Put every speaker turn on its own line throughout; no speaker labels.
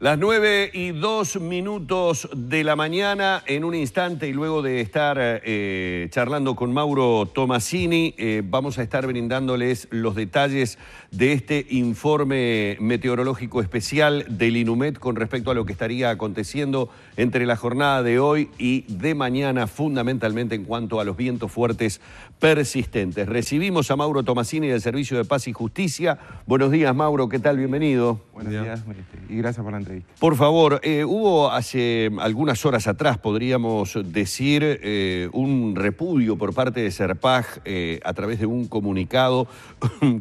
Las 9:02 de la mañana, en un instante y luego de estar charlando con Mauro Tomasini, vamos a estar brindándoles los detalles de este informe meteorológico especial del INUMED con respecto a lo que estaría aconteciendo entre la jornada de hoy y de mañana, fundamentalmente en cuanto a los vientos fuertes persistentes. Recibimos a Mauro Tomasini del Servicio de Paz y Justicia. Buenos días, Mauro, ¿qué tal? Bienvenido.
Buenos días y gracias por la entrevista.
Por favor, hubo hace algunas horas atrás, podríamos decir, un repudio por parte de Serpaj a través de un comunicado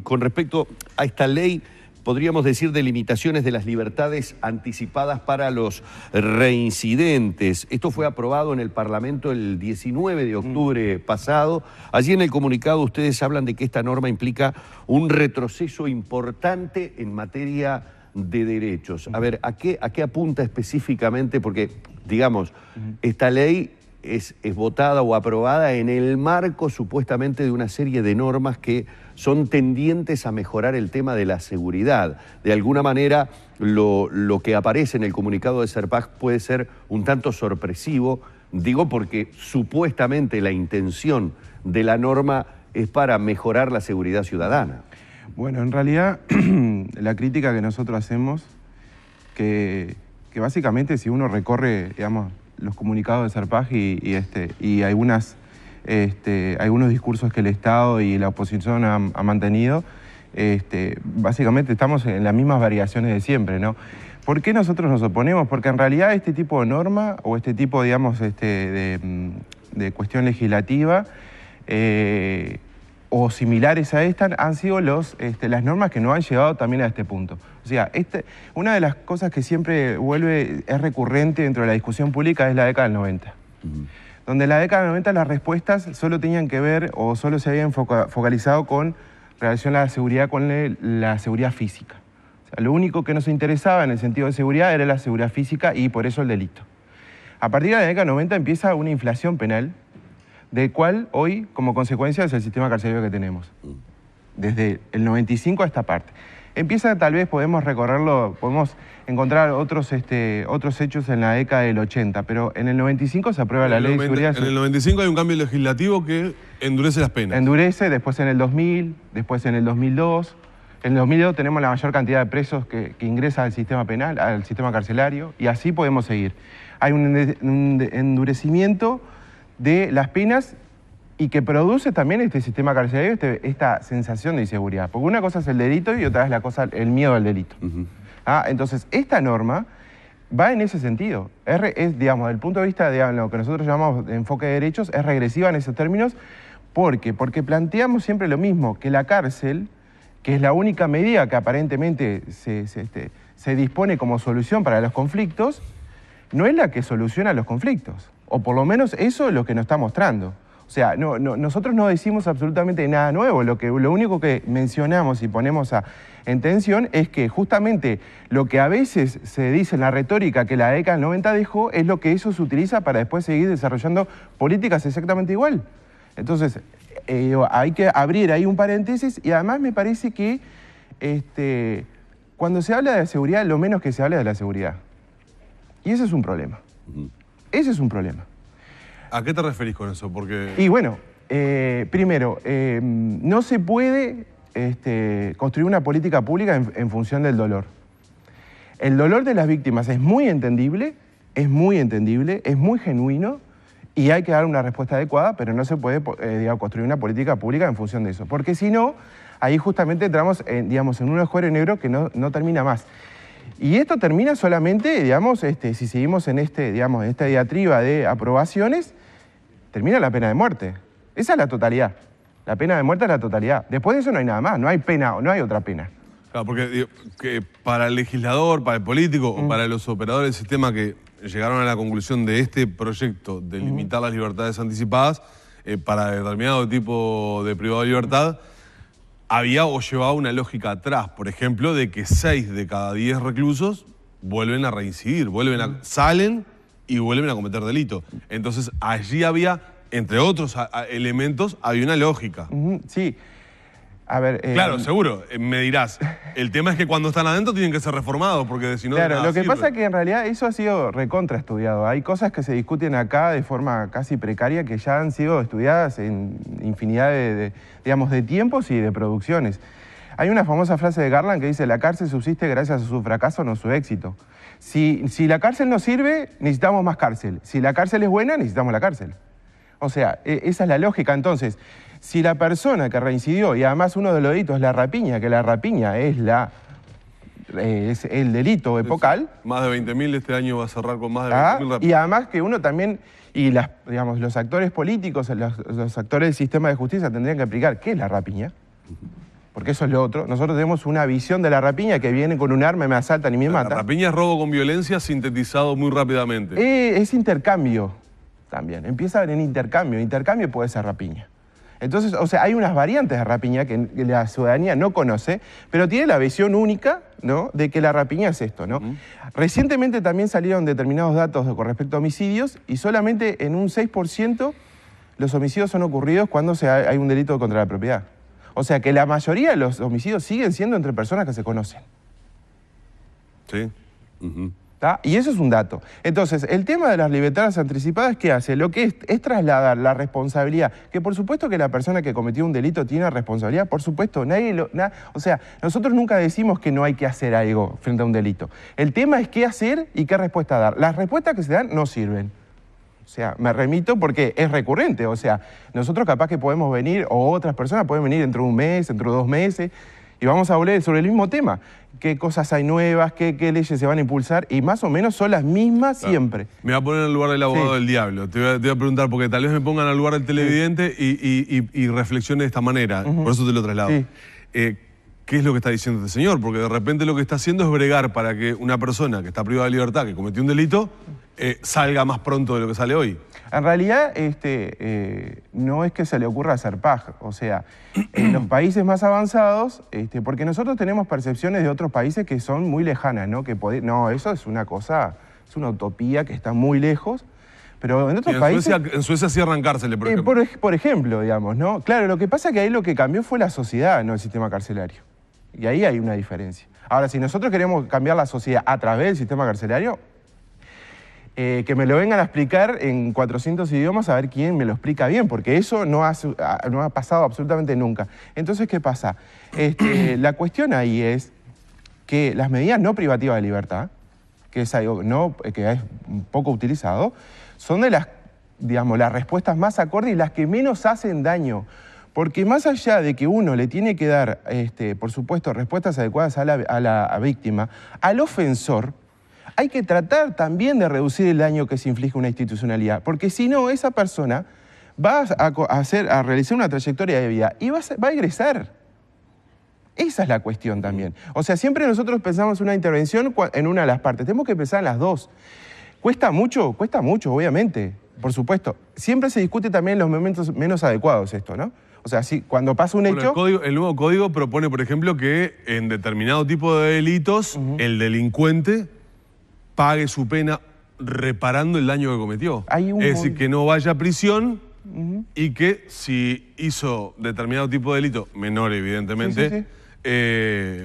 con respecto a esta ley, podríamos decir, de limitaciones de las libertades anticipadas para los reincidentes. Esto fue aprobado en el Parlamento el 19 de octubre pasado. Allí en el comunicado ustedes hablan de que esta norma implica un retroceso importante en materia de derechos. A ver, ¿a qué apunta específicamente? Porque, digamos, esta ley es votada o aprobada en el marco supuestamente de una serie de normas que son tendientes a mejorar el tema de la seguridad. De alguna manera, lo que aparece en el comunicado de Serpaj puede ser un tanto sorpresivo, digo porque supuestamente la intención de la norma es para mejorar la seguridad ciudadana.
Bueno, en realidad la crítica que nosotros hacemos, que básicamente si uno recorre, digamos, los comunicados de Serpaj y algunos discursos que el Estado y la oposición ha mantenido, básicamente estamos en las mismas variaciones de siempre, ¿no? ¿Por qué nosotros nos oponemos? Porque en realidad este tipo de norma o este tipo, digamos, de cuestión legislativa o similares a esta han sido las normas que nos han llevado también a este punto. O sea, una de las cosas que siempre es recurrente dentro de la discusión pública es la década del 90. Donde en la década del 90 las respuestas solo tenían que ver o solo se habían focalizado con relación a la seguridad con la seguridad física. O sea, lo único que nos interesaba en el sentido de seguridad era la seguridad física y por eso el delito. A partir de la década del 90 empieza una inflación penal, del cual hoy, como consecuencia, es el sistema carcelario que tenemos. Desde el 95 a esta parte. Empieza, tal vez podemos recorrerlo, podemos encontrar otros hechos en la década del 80, pero en el 95 se aprueba la ley de seguridad.
En el 95 hay un cambio legislativo que endurece las penas.
Endurece, después en el 2000, después en el 2002. En el 2002 tenemos la mayor cantidad de presos que ingresa al sistema penal, al sistema carcelario, y así podemos seguir. Hay un endurecimiento de las penas y que produce también este sistema carcelario, esta sensación de inseguridad. Porque una cosa es el delito y otra es el miedo al delito. Entonces, esta norma va en ese sentido. Digamos, desde el punto de vista de lo que nosotros llamamos de enfoque de derechos, es regresiva en esos términos. ¿Por qué? Porque planteamos siempre lo mismo, que la cárcel, que es la única medida que aparentemente se dispone como solución para los conflictos, no es la que soluciona los conflictos. O por lo menos eso es lo que nos está mostrando. O sea, nosotros no decimos absolutamente nada nuevo. Lo único que mencionamos y ponemos en tensión es que justamente lo que a veces se dice en la retórica que la década del 90 dejó es lo que eso se utiliza para después seguir desarrollando políticas exactamente igual. Entonces, hay que abrir ahí un paréntesis y además me parece que cuando se habla de seguridad, lo menos que se habla es de la seguridad. Y ese es un problema. Ese es un problema.
¿A qué te referís con eso? Porque...
Y bueno, primero, no se puede construir una política pública en función del dolor. El dolor de las víctimas es muy entendible, es muy genuino y hay que dar una respuesta adecuada, pero no se puede construir una política pública en función de eso. Porque si no, ahí justamente entramos en un agujero negro que no termina más. Y esto termina solamente, digamos, si seguimos en esta diatriba de aprobaciones, termina la pena de muerte. Esa es la totalidad. La pena de muerte es la totalidad. Después de eso no hay nada más, no hay pena, no hay otra pena.
Claro, porque que para el legislador, para el político o para los operadores del sistema que llegaron a la conclusión de este proyecto de limitar las libertades anticipadas para determinado tipo de privado de libertad, había o llevaba una lógica atrás, por ejemplo, de que 6 de cada 10 reclusos vuelven a reincidir, salen y vuelven a cometer delito. Entonces, allí había, entre otros elementos, había una lógica.
Sí. A ver,
claro, seguro, me dirás. El tema es que cuando están adentro tienen que ser reformados, porque si no...
Claro,
nada
lo que
sirve.
pasa es que en realidad eso ha sido recontraestudiado. Hay cosas que se discuten acá de forma casi precaria que ya han sido estudiadas en infinidad digamos, de tiempos y de producciones. Hay una famosa frase de Garland que dice: la cárcel subsiste gracias a su fracaso, no su éxito. Si la cárcel no sirve, necesitamos más cárcel. Si la cárcel es buena, necesitamos la cárcel. O sea, esa es la lógica. Entonces, si la persona que reincidió, y además uno de los delitos es la rapiña, que la rapiña es el delito epocal.
Más de 20.000 este año va a cerrar con más de 20.000 rapiñas.
Y además que uno también, y digamos, los actores políticos, los actores del sistema de justicia tendrían que aplicar qué es la rapiña. Porque eso es lo otro. Nosotros tenemos una visión de la rapiña que viene con un arma, me asaltan y me matan.
La rapiña es robo con violencia sintetizado muy rápidamente.
Es intercambio también. Empieza en intercambio. Intercambio puede ser rapiña. Entonces, o sea, hay unas variantes de rapiña que la ciudadanía no conoce, pero tiene la visión única, ¿no?, de que la rapiña es esto, ¿no? Recientemente también salieron determinados datos con respecto a homicidios y solamente en un 6% los homicidios son ocurridos cuando hay un delito contra la propiedad. O sea que la mayoría de los homicidios siguen siendo entre personas que se conocen.
Sí.
¿Tá? Y eso es un dato. Entonces, el tema de las libertades anticipadas, ¿qué hace? Lo que es trasladar la responsabilidad, que por supuesto que la persona que cometió un delito tiene responsabilidad, por supuesto, o sea, nosotros nunca decimos que no hay que hacer algo frente a un delito. El tema es qué hacer y qué respuesta dar. Las respuestas que se dan no sirven. O sea, me remito porque es recurrente. O sea, nosotros capaz que podemos venir, o otras personas pueden venir dentro de un mes, dentro de 2 meses, y vamos a hablar sobre el mismo tema. ¿Qué cosas hay nuevas? ¿Qué leyes se van a impulsar? Y más o menos son las mismas siempre.
Me voy a poner en el lugar del abogado del diablo. Te voy a preguntar, porque tal vez me pongan al lugar del televidente y reflexione de esta manera. Por eso te lo traslado.
Sí.
¿Qué es lo que está diciendo este señor? Porque de repente lo que está haciendo es bregar para que una persona que está privada de libertad, que cometió un delito, salga más pronto de lo que sale hoy.
En realidad, no es que se le ocurra hacer paja. O sea, en los países más avanzados, porque nosotros tenemos percepciones de otros países que son muy lejanas, ¿no? No, eso es una cosa, es una utopía que está muy lejos. Pero en otros países...
En Suecia cierran cárceles, por ejemplo.
Por ejemplo, digamos, ¿no? Claro, lo que pasa es que ahí lo que cambió fue la sociedad, no el sistema carcelario. Y ahí hay una diferencia. Ahora, si nosotros queremos cambiar la sociedad a través del sistema carcelario, que me lo vengan a explicar en 400 idiomas a ver quién me lo explica bien, porque eso no ha pasado absolutamente nunca. Entonces, ¿qué pasa? La cuestión ahí es que las medidas no privativas de libertad, que es algo que es poco utilizado, son de las respuestas más acordes y las que menos hacen daño. Porque más allá de que uno le tiene que dar, por supuesto, respuestas adecuadas a la víctima, al ofensor, hay que tratar también de reducir el daño que se inflige una institucionalidad. Porque si no, esa persona va a realizar una trayectoria de vida y va a egresar. Esa es la cuestión también. O sea, siempre nosotros pensamos una intervención en una de las partes. Tenemos que pensar en las dos. ¿Cuesta mucho? Cuesta mucho, obviamente, por supuesto. Siempre se discute también en los momentos menos adecuados esto, ¿no? O sea, cuando pasa un hecho...
El nuevo código propone, por ejemplo, que en determinado tipo de delitos el delincuente pague su pena reparando el daño que cometió. Es decir, que no vaya a prisión y que si hizo determinado tipo de delito, menor evidentemente,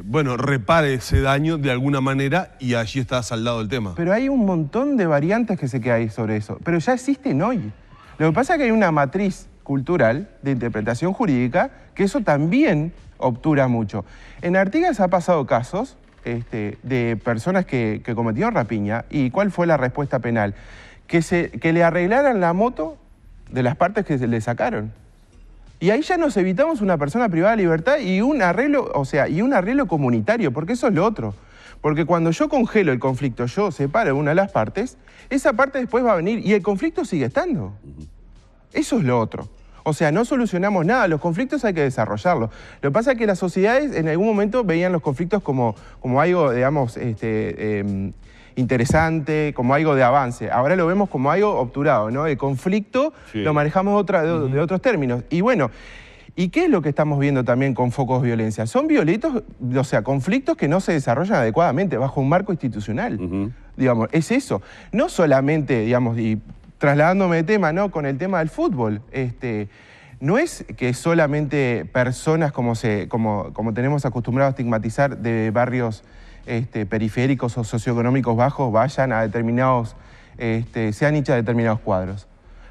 bueno, repare ese daño de alguna manera y allí está saldado el tema.
Pero hay un montón de variantes que se quedan sobre eso, pero ya existen hoy. Lo que pasa es que hay una matriz cultural de interpretación jurídica que eso también obtura mucho. En Artigas ha pasado casos de personas que cometieron rapiña y ¿cuál fue la respuesta penal? Que le arreglaran la moto de las partes que se le sacaron. Y ahí ya nos evitamos una persona privada de libertad y un arreglo, y un arreglo comunitario, porque eso es lo otro. Porque cuando yo congelo el conflicto, yo separo una de las partes, esa parte después va a venir y el conflicto sigue estando. Eso es lo otro. O sea, no solucionamos nada, los conflictos hay que desarrollarlos. Lo que pasa es que las sociedades en algún momento veían los conflictos como algo, digamos, interesante, como algo de avance. Ahora lo vemos como algo obturado, ¿no? El conflicto lo manejamos de otros términos. Y bueno, ¿y qué es lo que estamos viendo también con focos de violencia? Son violentos, o sea, conflictos que no se desarrollan adecuadamente bajo un marco institucional. Digamos, es eso. No solamente, digamos, y trasladándome de tema, ¿no? Con el tema del fútbol. no es que solamente personas como tenemos acostumbrado a estigmatizar de barrios periféricos o socioeconómicos bajos vayan a determinados, sean hinchas de determinados cuadros.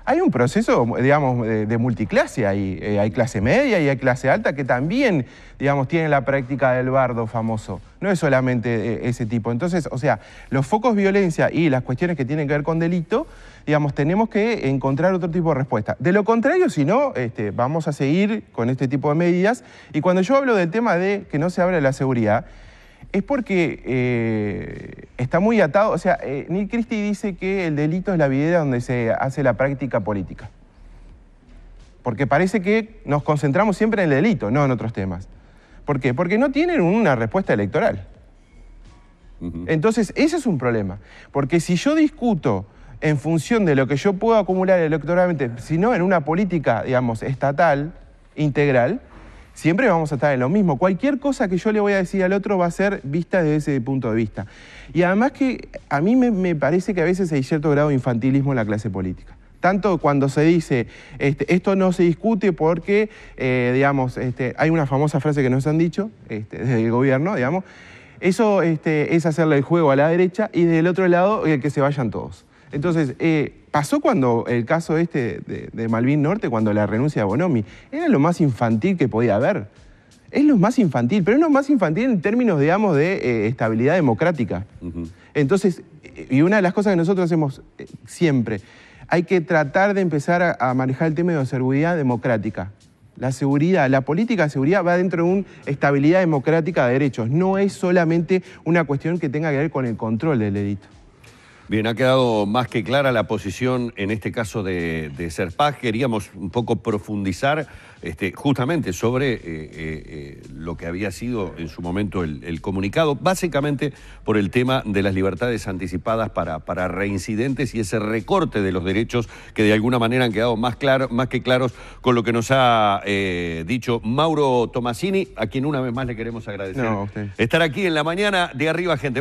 Hay un proceso, digamos, de multiclase ahí. Hay clase media y hay clase alta que también, digamos, tienen la práctica del bardo famoso. No es solamente ese tipo. Entonces, o sea, los focos de violencia y las cuestiones que tienen que ver con delito, digamos, tenemos que encontrar otro tipo de respuesta. De lo contrario, si no, vamos a seguir con este tipo de medidas. Y cuando yo hablo del tema de que no se habla de la seguridad, es porque está muy atado, o sea, Neil Christie dice que el delito es la vidriera donde se hace la práctica política. Porque parece que nos concentramos siempre en el delito, no en otros temas. ¿Por qué? Porque no tienen una respuesta electoral. Entonces, ese es un problema. Porque si yo discuto en función de lo que yo puedo acumular electoralmente, sino en una política, digamos, estatal, integral, siempre vamos a estar en lo mismo. Cualquier cosa que yo le voy a decir al otro va a ser vista desde ese punto de vista. Y además que a mí me parece que a veces hay cierto grado de infantilismo en la clase política. Tanto cuando se dice, esto no se discute porque, digamos, hay una famosa frase que nos han dicho desde el gobierno, digamos, eso es hacerle el juego a la derecha y del otro lado que se vayan todos. Entonces, pasó cuando el caso de Malvin Norte, cuando la renuncia de Bonomi, era lo más infantil que podía haber. Es lo más infantil, pero es lo más infantil en términos, digamos, de estabilidad democrática. Entonces, y una de las cosas que nosotros hacemos siempre, hay que tratar de empezar a manejar el tema de la seguridad democrática. La seguridad, la política de seguridad va dentro de una estabilidad democrática de derechos. No es solamente una cuestión que tenga que ver con el control del delito.
Bien, ha quedado más que clara la posición en este caso de Serpaj. Queríamos un poco profundizar justamente sobre lo que había sido en su momento el comunicado, básicamente por el tema de las libertades anticipadas para reincidentes y ese recorte de los derechos que de alguna manera han quedado más que claros con lo que nos ha dicho Mauro Tomasini, a quien una vez más le queremos agradecer estar aquí en la mañana de Arriba Gente.